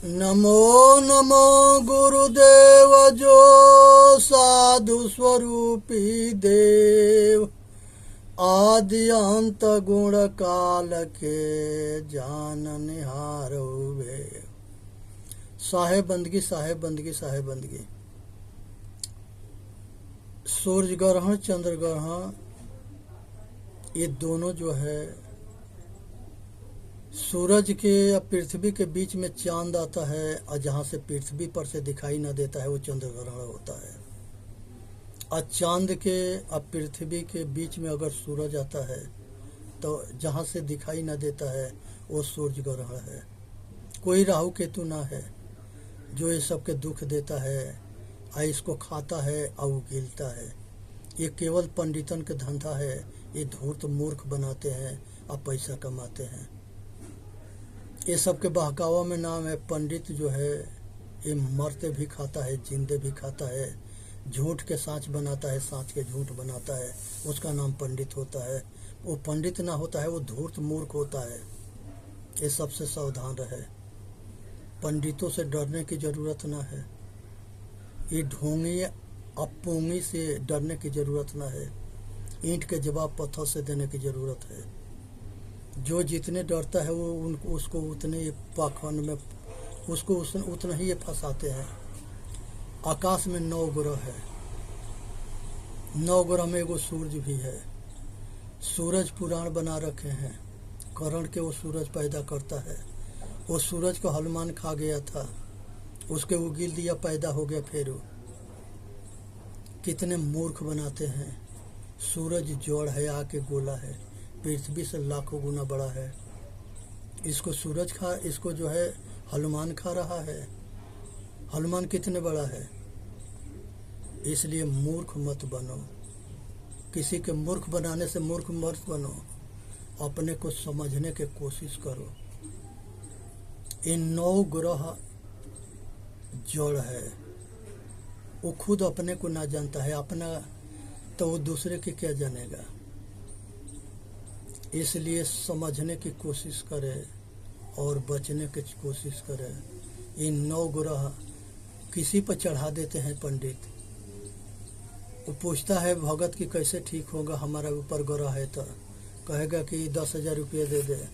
नमो नमो गुरुदेव जो साधु स्वरूपी देव, आदि अंत गुण काल के जान निहारो वे। साहेब बंदगी, साहेब बंदगी, साहेब बंदगी। सूर्य ग्रहण, चंद्र ग्रहण, ये दोनों जो है सूरज के या पृथ्वी के बीच में चांद आता है और जहाँ से पृथ्वी पर से दिखाई न देता है वो चंद्र ग्रहण होता है। और चांद के और पृथ्वी के बीच में अगर सूरज आता है तो जहाँ से दिखाई न देता है वो सूर्य ग्रहण है। कोई राहु केतु ना है जो ये सब के दुख देता है और इसको खाता है और उगीलता है। ये केवल पंडितन के धंधा है। ये धूर्त मूर्ख बनाते हैं और पैसा कमाते हैं। ये सब के बहकावा में नाम है पंडित। जो है ये मरते भी खाता है, जिंदे भी खाता है, झूठ के साँच बनाता है, साँच के झूठ बनाता है, उसका नाम पंडित होता है। वो पंडित ना होता है, वो धूर्त मूर्ख होता है। ये सबसे सावधान रहे। पंडितों से डरने की ज़रूरत ना है। ये ढोंगी अपोंगी से डरने की ज़रूरत ना है। ईंट के जवाब पत्थर से देने की ज़रूरत है। जो जितने डरता है वो उसको उतने पाखंड में उतना ही ये फंसाते हैं। आकाश में 9 ग्रह है। 9 ग्रह में एगो सूरज भी है। सूरज पुराण बना रखे हैं। करण के वो सूरज पैदा करता है। वो सूरज को हनुमान खा गया था, उसके उगील दिया, पैदा हो गया फिर। कितने मूर्ख बनाते हैं। सूरज जोड़ है, आके गोला है, पृथ्वी से लाखों गुना बड़ा है। इसको जो है हनुमान खा रहा है। हनुमान कितने बड़ा है। इसलिए मूर्ख मत बनो। किसी के मूर्ख बनाने से मूर्ख मत बनो। अपने को समझने की कोशिश करो। इन 9 ग्रह जड़ है। वो खुद अपने को ना जानता है अपना, तो वो दूसरे के क्या जानेगा। इसलिए समझने की कोशिश करें और बचने की कोशिश करें। इन 9 ग्रह किसी पर चढ़ा देते हैं पंडित। वो पूछता है भगत कि कैसे ठीक होगा, हमारा ऊपर ग्रह है, तो कहेगा कि 10,000 रुपये दे दे,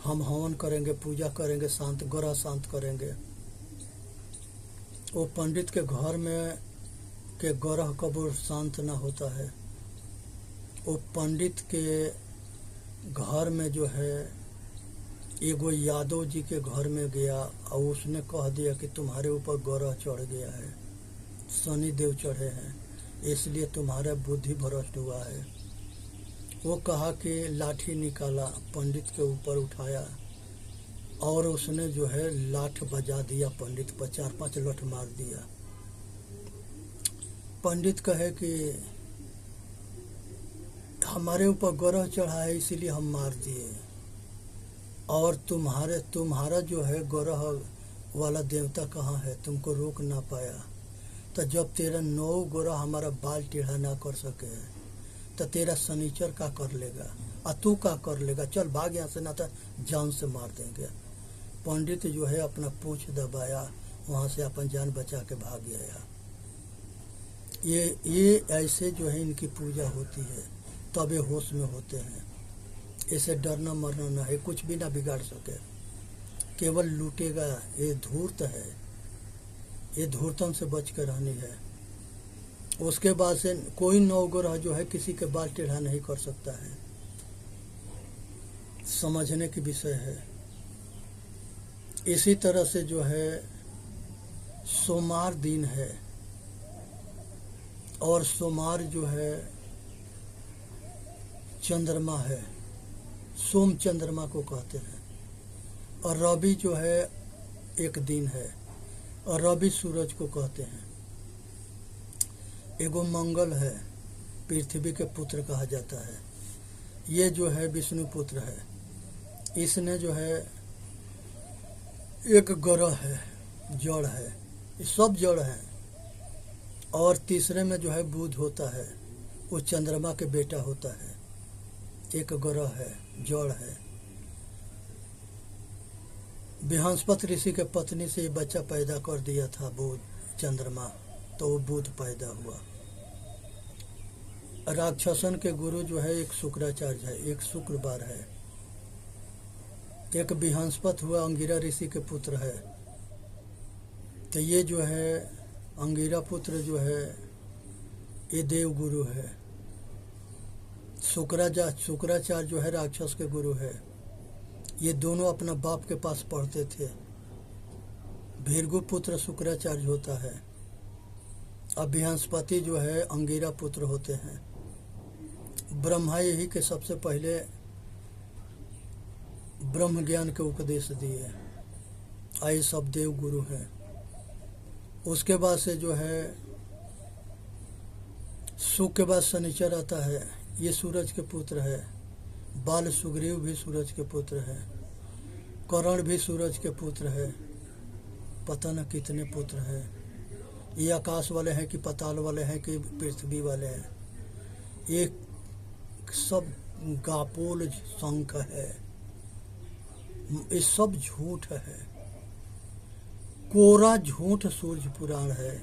हम हवन करेंगे, पूजा करेंगे, शांत ग्रह शांत करेंगे। वो पंडित के घर में के ग्रह कबूर शांत ना होता है। वो पंडित के घर में जो है एगो यादव जी के घर में गया और उसने कह दिया कि तुम्हारे ऊपर ग्रह चढ़ गया है, शनि देव चढ़े हैं, इसलिए तुम्हारा बुद्धि भ्रष्ट हुआ है। वो कहा कि लाठी निकाला, पंडित के ऊपर उठाया और उसने जो है लाठ बजा दिया पंडित पर, 4-5 लठ मार दिया। पंडित कहे कि हमारे ऊपर ग्रह चढ़ा है इसीलिए हम मार दिए, और तुम्हारा जो है ग्रह वाला देवता कहाँ है, तुमको रोक ना पाया। तो जब तेरा 9 ग्रह हमारा बाल टेढ़ा ना कर सके तो तेरा शनिचर का कर लेगा और तू का कर लेगा। चल भाग यहाँ से, ना तो जान से मार देंगे। पंडित जो है अपना पूंछ दबाया, वहाँ से अपन जान बचा के भाग गया। ये ऐसे जो है इनकी पूजा होती है, तब ये होश में होते हैं। इसे डरना मरना ना है, कुछ भी ना बिगाड़ सके, केवल लूटेगा। ये धूर्त है। ये धूर्तम से बच कर रहनी है। उसके बाद से कोई 9 ग्रह जो है किसी के बाल टेढ़ा नहीं कर सकता है। समझने की विषय है। इसी तरह से जो है सोमवार दिन है, और सोमवार जो है चंद्रमा है, सोम चंद्रमा को कहते हैं। और रवि जो है एक दिन है, और रवि सूरज को कहते हैं। एगो मंगल है, पृथ्वी के पुत्र कहा जाता है। ये जो है विष्णु पुत्र है। इसने जो है एक ग्रह है, जड़ है, ये सब जड़ है। और तीसरे में जो है बुध होता है, वो चंद्रमा के बेटा होता है। एक ग्रह है, जड़ है। बृहस्पति ऋषि के पत्नी से बच्चा पैदा कर दिया था बुध चंद्रमा, तो वो बुध पैदा हुआ। राक्षसन के गुरु जो है एक शुक्राचार्य है, एक शुक्रवार है, एक बृहस्पति हुआ अंगिरा ऋषि के पुत्र है। तो ये जो है अंगिरा पुत्र जो है ये देव गुरु है। शुक्राचार्य जो है राक्षस के गुरु है। ये दोनों अपना बाप के पास पढ़ते थे। भृगु पुत्र शुक्राचार्य होता है, अब बृहस्पति जो है अंगिरा पुत्र होते हैं। ब्रह्मा यही के सबसे पहले ब्रह्म ज्ञान के उपदेश दिए। आए सब देव गुरु हैं। उसके बाद से जो है शुक्र के बाद शनिचर आता है, ये सूरज के पुत्र है। बाल सुग्रीव भी सूरज के पुत्र है। कर्ण भी सूरज के पुत्र है। पता न कितने पुत्र हैं। ये आकाश वाले हैं कि पाताल वाले हैं कि पृथ्वी वाले हैं। ये सब गापोल शंख है, ये सब झूठ है, कोरा झूठ। सूर्य पुराण है।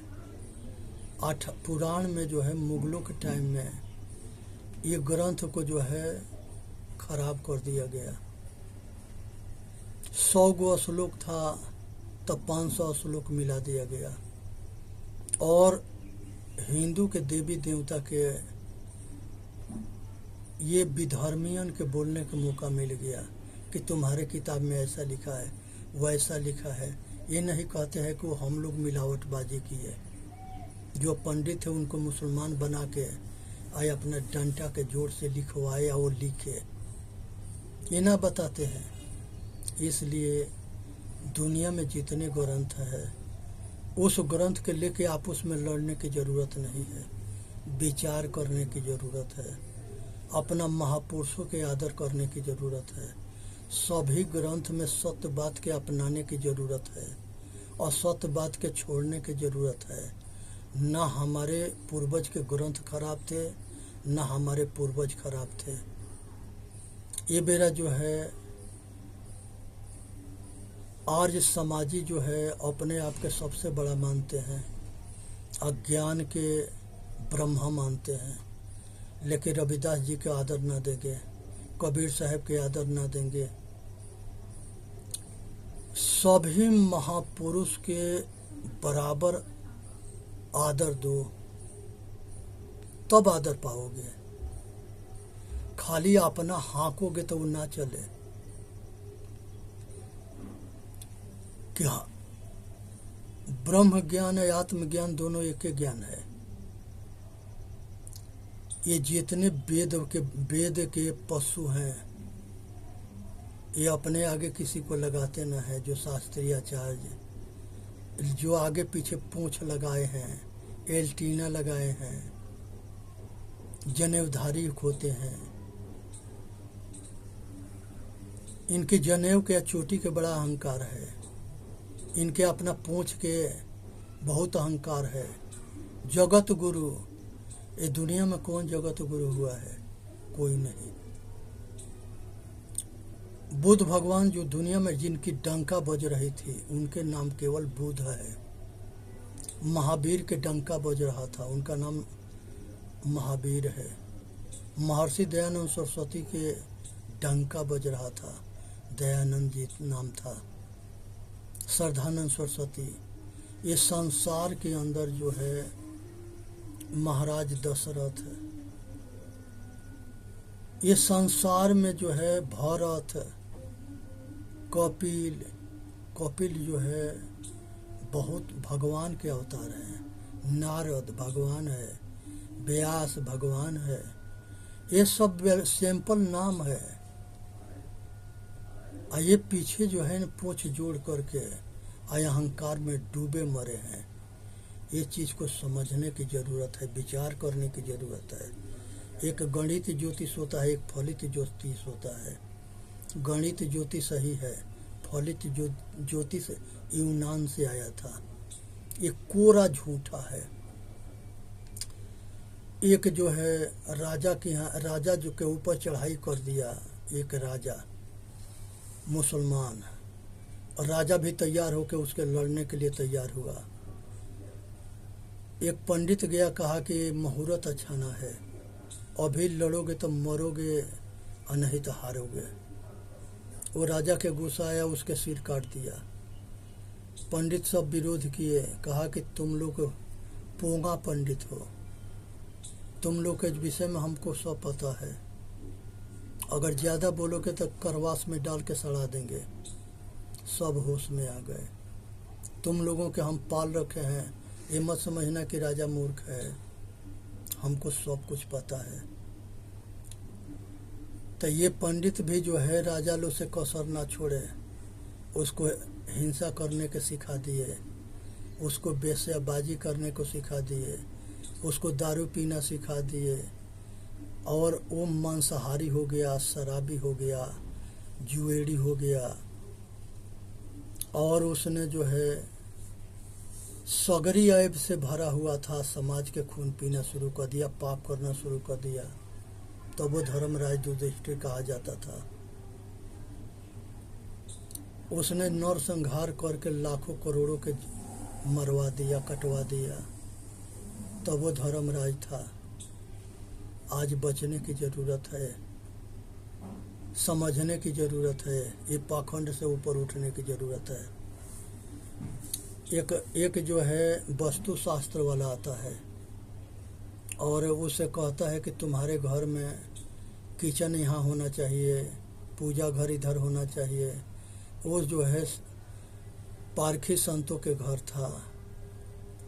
पुराण में जो है मुगलों के टाइम में ये ग्रंथ को जो है खराब कर दिया गया। 100 गो श्लोक था, तब 500 श्लोक मिला दिया गया। और हिंदू के देवी देवता के ये विधर्मियन के बोलने का मौका मिल गया कि तुम्हारे किताब में ऐसा लिखा है, वैसा लिखा है। ये नहीं कहते हैं कि वो हम लोग मिलावटबाजी किए। जो पंडित है उनको मुसलमान बना के आए अपना डंटा के जोर से लिखवाए और लिखे, ये ना बताते हैं। इसलिए दुनिया में जितने ग्रंथ है उस ग्रंथ के लेके आपस में लड़ने की ज़रूरत नहीं है। विचार करने की ज़रूरत है। अपना महापुरुषों के आदर करने की ज़रूरत है। सभी ग्रंथ में सत्य बात के अपनाने की ज़रूरत है और सत्य बात के छोड़ने की ज़रूरत है। ना हमारे पूर्वज के ग्रंथ खराब थे, ना हमारे पूर्वज खराब थे। ये मेरा जो है आर्य समाजी जो है अपने आप के सबसे बड़ा मानते हैं, अज्ञान के ब्रह्मा मानते हैं। लेकिन रविदास जी के आदर ना देंगे, कबीर साहब के आदर ना देंगे। सभी महापुरुष के बराबर आदर दो, तब आदर पाओगे। खाली अपना हाँकोगे तो वो ना चले। क्या ब्रह्म ज्ञान है, आत्मज्ञान दोनों एक ही ज्ञान है। ये जितने वेद के पशु हैं, ये अपने आगे किसी को लगाते न है। जो शास्त्रीय आचार्य जो आगे पीछे पूंछ लगाए हैं, एल्टीना लगाए हैं, जनेवधारी होते हैं, इनके जनेऊ के चोटी के बड़ा अहंकार है। इनके अपना पूंछ के बहुत अहंकार है। जगत गुरु, ये दुनिया में कौन जगत गुरु हुआ है? कोई नहीं। बुद्ध भगवान जो दुनिया में जिनकी डंका बज रही थी, उनके नाम केवल बुद्ध है। महावीर के डंका बज रहा था, उनका नाम महावीर है। महर्षि दयानंद सरस्वती के डंका बज रहा था, दयानंद जी नाम था। श्रद्धानंद सरस्वती। ये संसार के अंदर जो है महाराज दशरथ है। ये संसार में जो है भरत, कपिल जो है बहुत भगवान के अवतार हैं। नारद भगवान है, व्यास भगवान है। ये सब सिंपल नाम है। ये पीछे जो है न पूंछ जोड़ करके अहंकार में डूबे मरे हैं। ये चीज़ को समझने की ज़रूरत है, विचार करने की ज़रूरत है। एक गणित ज्योतिष होता है, एक फलित ज्योतिष होता है। गणित ज्योतिष सही है, फलित ज्योतिष यूनान से आया था। ये कोरा झूठा है। एक जो है राजा के यहाँ, राजा जो के ऊपर चढ़ाई कर दिया, एक राजा मुसलमान, राजा भी तैयार होकर उसके लड़ने के लिए तैयार हुआ। एक पंडित गया, कहा कि मुहूर्त अच्छा ना है, अभी लड़ोगे तो मरोगे और नहीं तो हारोगे। वो राजा के गुस्सा आया, उसके सिर काट दिया। पंडित सब विरोध किए, कहा कि तुम लोग पोंगा पंडित हो, तुम लोग के विषय में हमको सब पता है, अगर ज़्यादा बोलोगे तो करवास में डाल के सड़ा देंगे। सब होश में आ गए। तुम लोगों के हम पाल रखे हैं, ये मत समझना कि राजा मूर्ख है, हमको सब कुछ पता है। तो ये पंडित भी जो है राजा लोग से कसर ना छोड़े, उसको हिंसा करने के सिखा दिए, उसको बेस्याबाजी करने को सिखा दिए, उसको दारू पीना सिखा दिए, और वो मांसाहारी हो गया, शराबी हो गया, जुएड़ी हो गया, और उसने जो है सगरी ऐब से भरा हुआ था, समाज के खून पीना शुरू कर दिया, पाप करना शुरू कर दिया। तो वो धर्मराज युधिष्ठिर कहा जाता था। उसने नरसंहार करके लाखों करोड़ों के मरवा दिया, कटवा दिया, तब वो धर्मराज था। आज बचने की ज़रूरत है, समझने की ज़रूरत है, ये पाखंड से ऊपर उठने की ज़रूरत है। एक जो है वस्तु शास्त्र वाला आता है और उसे कहता है कि तुम्हारे घर में किचन यहाँ होना चाहिए, पूजा घर इधर होना चाहिए। वो जो है पारखी संतों के घर था,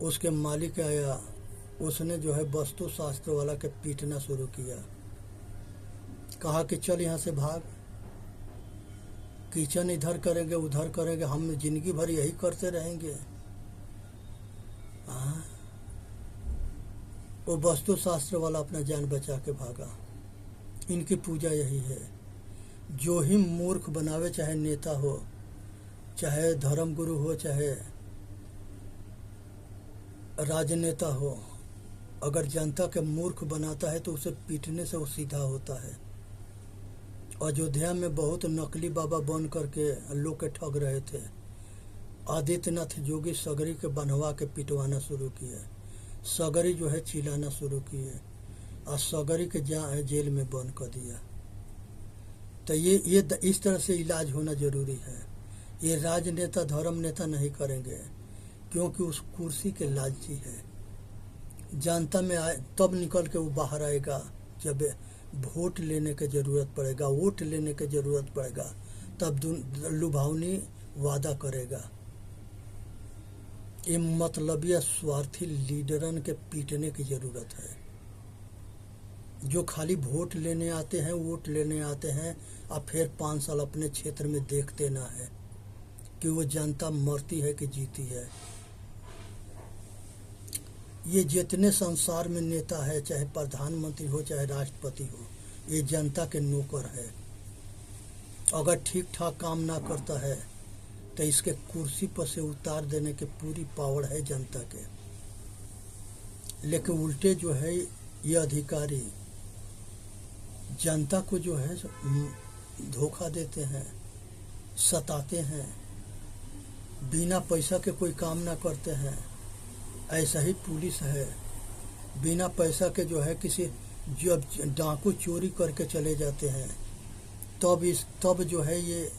उसके मालिक आया, उसने जो है वस्तु शास्त्र वाला के पीटना शुरू किया, कहा कि चल यहाँ से भाग, किचन इधर करेंगे उधर करेंगे, हम जिंदगी भर यही करते रहेंगे। वो वस्तु शास्त्र वाला अपना जान बचा के भागा। इनकी पूजा यही है, जो ही मूर्ख बनावे, चाहे नेता हो, चाहे धर्मगुरु हो, चाहे राजनेता हो, अगर जनता के मूर्ख बनाता है तो उसे पीटने से वो सीधा होता है। अयोध्या में बहुत नकली बाबा बन करके लोग के ठग रहे थे। आदित्यनाथ जोगी सगरी के बनवा के पिटवाना शुरू किए, सगरी जो है चिल्लाना शुरू किए और सगरी के जेल में बंद कर दिया। तो ये इस तरह से इलाज होना जरूरी है। ये राजनेता धर्म नेता नहीं करेंगे, क्योंकि उस कुर्सी के लालची है। जनता में आए तब निकल के वो बाहर आएगा जब वोट लेने की ज़रूरत पड़ेगा, वोट लेने की ज़रूरत पड़ेगा, तब लुभावनी वादा करेगा। ये मतलबिया स्वार्थी लीडरन के पीटने की ज़रूरत है। जो खाली वोट लेने आते हैं, वोट लेने आते हैं और फिर 5 साल अपने क्षेत्र में देखते ना है कि वो जनता मरती है कि जीती है। ये जितने संसार में नेता है, चाहे प्रधानमंत्री हो चाहे राष्ट्रपति हो, ये जनता के नौकर है। अगर ठीक ठाक काम ना करता है तो इसके कुर्सी पर से उतार देने की पूरी पावर है जनता के। लेकिन उल्टे जो है ये अधिकारी जनता को जो है धोखा देते हैं, सताते हैं, बिना पैसा के कोई काम ना करते हैं। ऐसा ही पुलिस है, बिना पैसा के जो है किसी जब डाकू चोरी करके चले जाते हैं, तब जो है ये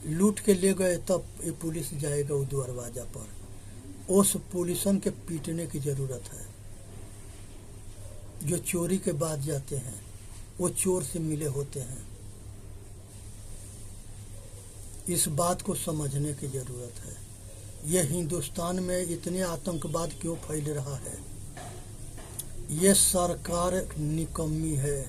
लूट के ले गए, तब ये पुलिस जाएगा वो दरवाजा पर। उस पुलिसन के पीटने की ज़रूरत है। जो चोरी के बाद जाते हैं वो चोर से मिले होते हैं। इस बात को समझने की ज़रूरत है। यह हिंदुस्तान में इतने आतंकवाद क्यों फैल रहा है? ये सरकार निकम्मी है।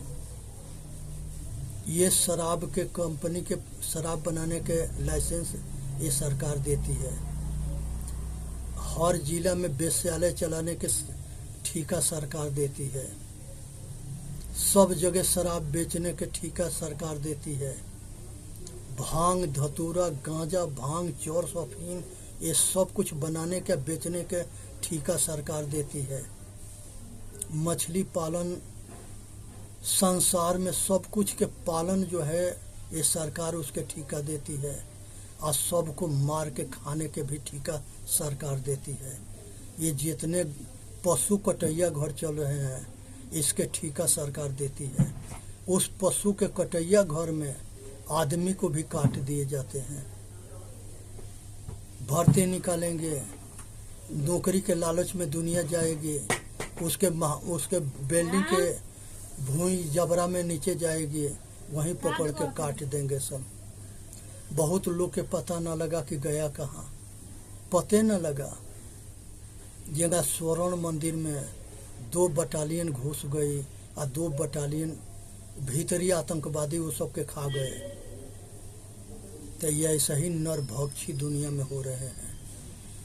ये शराब के कंपनी के शराब बनाने के लाइसेंस ये सरकार देती है। हर जिला में वेश्यालय चलाने के ठेका सरकार देती है। सब जगह शराब बेचने के ठेका सरकार देती है। भांग, धतूरा, गांजा, भांग, चोर, अफीम, ये सब कुछ बनाने के बेचने के ठेका सरकार देती है। मछली पालन, संसार में सब कुछ के पालन जो है ये सरकार उसके ठेका देती है। और सबको मार के खाने के भी ठेका सरकार देती है। ये जितने पशु कटैया घर चल रहे हैं इसके ठेका सरकार देती है। उस पशु के कटैया घर में आदमी को भी काट दिए जाते हैं। भर्ती निकालेंगे, नौकरी के लालच में दुनिया जाएगी, उसके बिल्डिंग के भूमि जबरा में नीचे जाएगी, वहीं पकड़ के काट देंगे सब। बहुत लोग के पता न लगा कि गया कहाँ, पते न लगा। जगह स्वर्ण मंदिर में 2 बटालियन घुस गई और 2 बटालियन भीतरी आतंकवादी वो सब के खा गए। तो ये ऐसा ही नरभक्षी दुनिया में हो रहे हैं।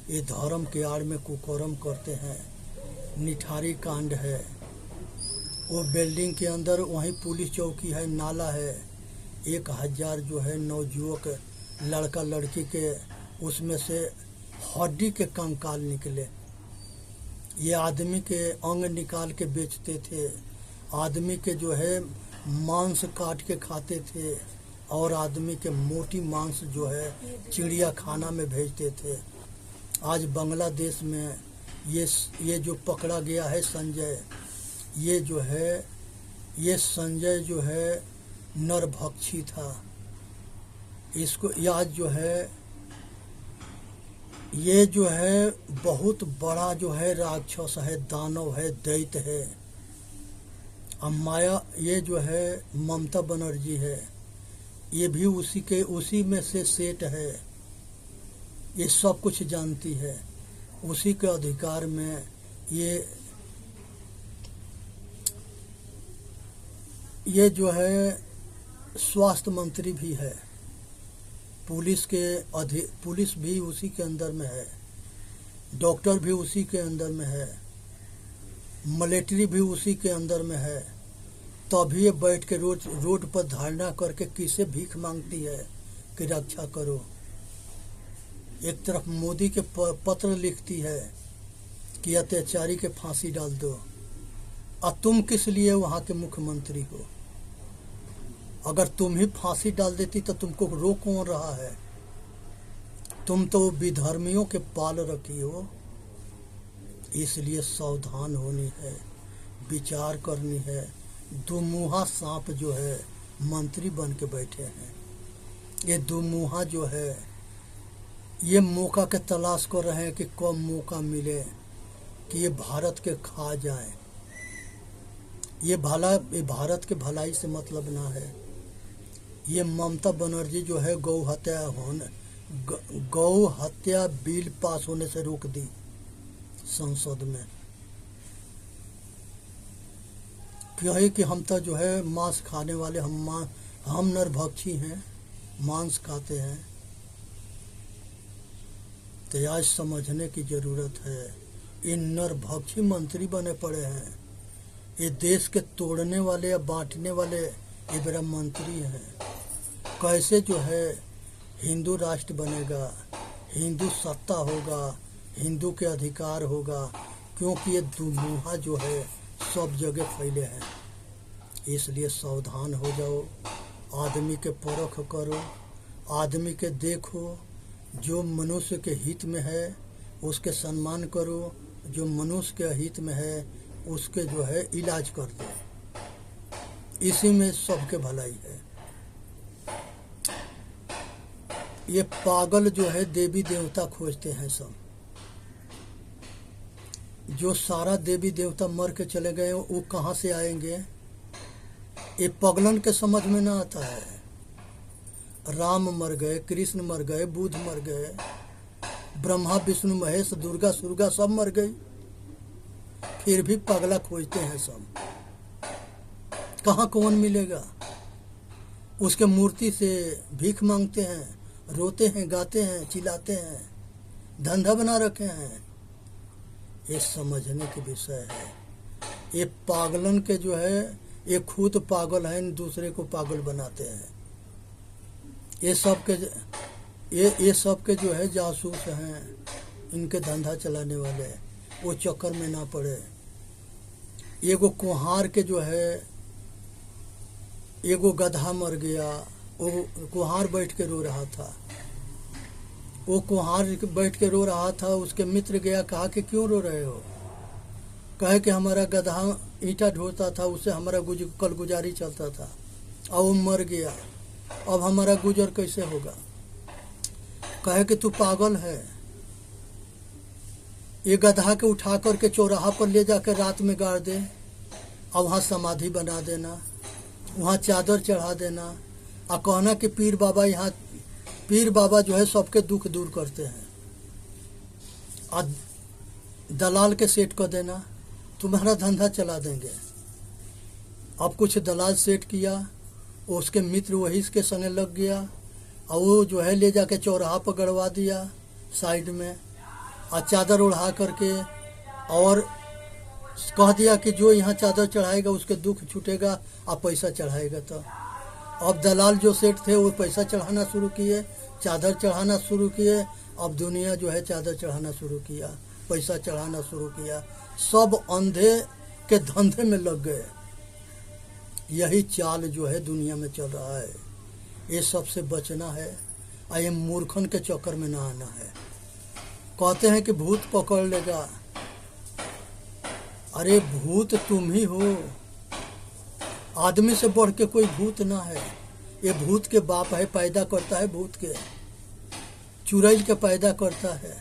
ये धर्म के आड़ में कुकर्म करते हैं। निठारी कांड है। वो बिल्डिंग के अंदर वहीं पुलिस चौकी है, नाला है। 1000 जो है नवयुवक लड़का लड़की के उसमें से हड्डी के कंकाल निकले। ये आदमी के अंग निकाल के बेचते थे, आदमी के जो है मांस काट के खाते थे, और आदमी के मोटी मांस जो है चिड़िया खाना में भेजते थे। आज बांग्लादेश में ये जो पकड़ा गया है संजय, ये संजय जो है नरभक्षी था। इसको आज जो है ये जो है बहुत बड़ा जो है राक्षस है, दानव है, दैत्य है। अब माया ये जो है ममता बनर्जी है, ये भी उसी में से सेठ है। ये सब कुछ जानती है, उसी के अधिकार में ये जो है स्वास्थ्य मंत्री भी है। पुलिस भी उसी के अंदर में है, डॉक्टर भी उसी के अंदर में है, मिलिट्री भी उसी के अंदर में है। तभी ये बैठ के रोड पर धरना करके किसे भीख मांगती है कि रक्षा करो। एक तरफ मोदी के पत्र लिखती है कि अत्याचारी के फांसी डाल दो, और तुम किस लिए वहाँ के मुख्यमंत्री हो? अगर तुम ही फांसी डाल देती तो तुमको रोक कौन रहा है? तुम तो विधर्मियों के पाल रखी हो। इसलिए सावधान होनी है, विचार करनी है। दुमुहा सांप जो है मंत्री बन के बैठे हैं। ये दुमुहा जो है ये मौका के तलाश कर रहे हैं कि कब मौका मिले कि ये भारत के खा जाए। ये भारत के भलाई से मतलब ना है। ये ममता बनर्जी जो है गौ हत्या बिल पास होने से रोक दी संसद में। क्यों है कि हम तो जो है मांस खाने वाले, हम नरभक्षी हैं, मांस खाते हैं। तो आज समझने की जरूरत है। इन नरभक्षी मंत्री बने पड़े हैं। ये देश के तोड़ने वाले या बांटने वाले ये बड़ा मंत्री हैं। कैसे जो है हिंदू राष्ट्र बनेगा, हिंदू सत्ता होगा, हिंदू के अधिकार होगा, क्योंकि ये दुमुहा जो है सब जगह फैले हैं। इसलिए सावधान हो जाओ, आदमी के परख करो, आदमी के देखो। जो मनुष्य के हित में है उसके सम्मान करो, जो मनुष्य के हित में है उसके जो है इलाज कर दो। इसी में सबके भलाई है। ये पागल जो है देवी देवता खोजते हैं सब। जो सारा देवी देवता मर के चले गए वो कहाँ से आएंगे? ये पगलन के समझ में ना आता है। राम मर गए, कृष्ण मर गए, बुद्ध मर गए, ब्रह्मा विष्णु महेश दुर्गा सुर्गा सब मर गई, फिर भी पगला खोजते हैं सब। कहाँ कौन मिलेगा? उसके मूर्ति से भीख मांगते हैं, रोते हैं, गाते हैं, चिल्लाते हैं, धंधा बना रखे हैं। ये समझने की विषय है। ये पागलन के जो है ये खुद पागल हैं, दूसरे को पागल बनाते हैं। ये सब के जो है जासूस हैं, इनके धंधा चलाने वाले। वो चक्कर में ना पड़े। एगो कुम्हार के जो है एगो गधा मर गया, वो कुम्हार बैठ के रो रहा था। वो कुम्हार बैठ के रो रहा था। उसके मित्र गया, कहा कि क्यों रो रहे हो? कहे कि हमारा गधा ईंटा ढोता था, उससे हमारा कल गुजारी चलता था, और वो मर गया, अब हमारा गुजर कैसे होगा? कहे कि तू पागल है, ये गधा के उठा करके चौराहा पर ले जाकर रात में गाड़ दे, और वहाँ समाधि बना देना, वहाँ चादर चढ़ा देना, और कहना कि पीर बाबा जो है सबके दुख दूर करते हैं, और दलाल के सेट कर देना, तुम्हारा धंधा चला देंगे। अब कुछ दलाल सेट किया, उसके मित्र वही इसके संगे लग गया, और वो जो है ले जाके चौराहा पर गड़वा दिया साइड में, और चादर उड़ा करके, और कह दिया कि जो यहाँ चादर चढ़ाएगा उसके दुख छूटेगा, और पैसा चढ़ाएगा। तो अब दलाल जो सेठ थे वो पैसा चढ़ाना शुरू किए, चादर चढ़ाना शुरू किए। अब दुनिया जो है चादर चढ़ाना शुरू किया, पैसा चढ़ाना शुरू किया, सब अंधे के धंधे में लग गए। यही चाल जो है दुनिया में चल रहा है। ये सबसे बचना है, और ये मूर्खन के चक्कर में ना आना है। कहते हैं कि भूत पकड़ लेगा, अरे भूत तुम ही हो, आदमी से बढ़ के कोई भूत ना है। ये भूत के बाप है, पैदा करता है भूत के, चुड़ैल के पैदा करता है।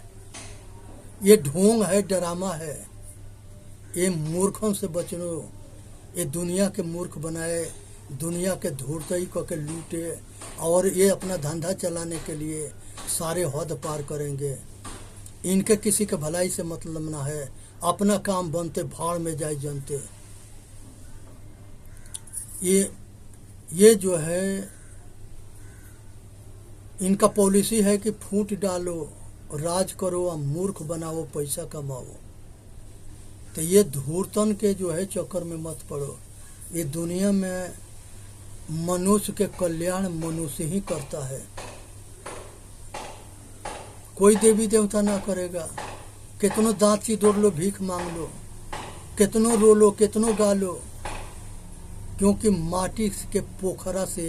ये ढोंग है, ड्रामा है। ये मूर्खों से बचनो। ये दुनिया के मूर्ख बनाए, दुनिया के धूर्तई करके लूटे, और ये अपना धंधा चलाने के लिए सारे हद पार करेंगे। इनके किसी के भलाई से मतलब ना है, अपना काम बनते भाड़ में जाए जनते। ये जो है इनका पॉलिसी है कि फूट डालो, राज करो, और मूर्ख बनाओ, पैसा कमाओ। तो ये धूर्तन के जो है चक्कर में मत पड़ो। ये दुनिया में मनुष्य के कल्याण मनुष्य ही करता है, कोई देवी देवता ना करेगा। कितनो दांत चितोड़ लो, भीख मांग लो, कितनो रो लो, कितनो गा लो, क्योंकि माटी के पोखरा से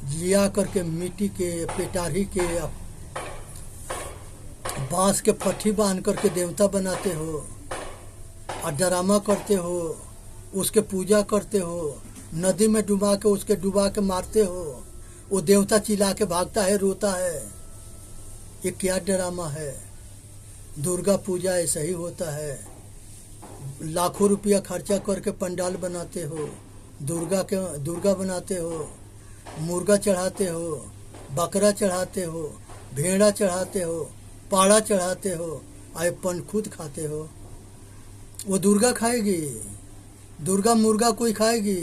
लिया करके मिट्टी के पेटारी के बांस के फट्टी बांध करके देवता बनाते हो, और ड्रामा करते हो, उसके पूजा करते हो, नदी में डुबा के उसके डुबा के मारते हो, वो देवता चिल्ला के भागता है, रोता है। ये क्या ड्रामा है? दुर्गा पूजा ऐसा ही होता है। लाखों रुपया खर्चा करके पंडाल बनाते हो, दुर्गा बनाते हो, मुर्गा चढ़ाते हो, बकरा चढ़ाते हो, भेड़ा चढ़ाते हो, पाड़ा चढ़ाते हो, आए पन खुद खाते हो। वो दुर्गा खाएगी? दुर्गा मुर्गा कोई खाएगी?